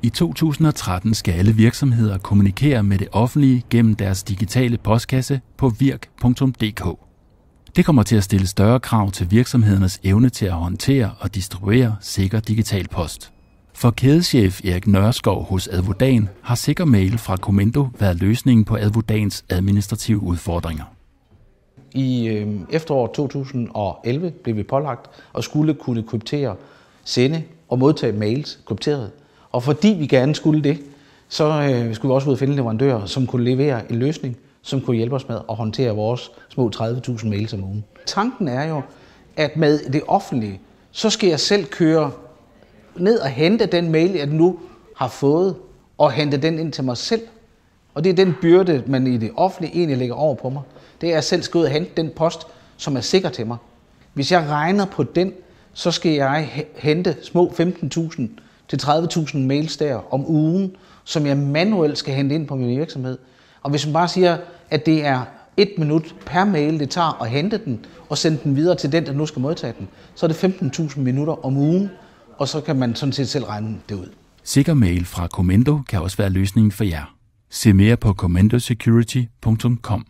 I 2013 skal alle virksomheder kommunikere med det offentlige gennem deres digitale postkasse på virk.dk. Det kommer til at stille større krav til virksomhedernes evne til at håndtere og distribuere sikker digital post. For kædechef Erik Nørskov hos Advodan har Sikker Mail fra Comendo været løsningen på Advodans administrative udfordringer. I efteråret 2011 blev vi pålagt at skulle kunne kryptere, sende og modtage mails krypteret. Og fordi vi gerne skulle det, så skulle vi også ud og finde leverandører, som kunne levere en løsning, som kunne hjælpe os med at håndtere vores små 30.000 mails om ugen. Tanken er jo, at med det offentlige, så skal jeg selv køre ned og hente den mail, jeg nu har fået, og hente den ind til mig selv. Og det er den byrde, man i det offentlige egentlig lægger over på mig. Det er, at jeg selv skal ud og hente den post, som er sikker til mig. Hvis jeg regner på den, så skal jeg hente små 15.000 til 30.000 mails der om ugen, som jeg manuelt skal hente ind på min virksomhed. Og hvis man bare siger, at det er 1 minut per mail, det tager at hente den og sende den videre til den, der nu skal modtage den, så er det 15.000 minutter om ugen, og så kan man sådan set selv regne det ud. Sikker Mail fra Comendo kan også være løsningen for jer. Se mere på comendosecurity.com.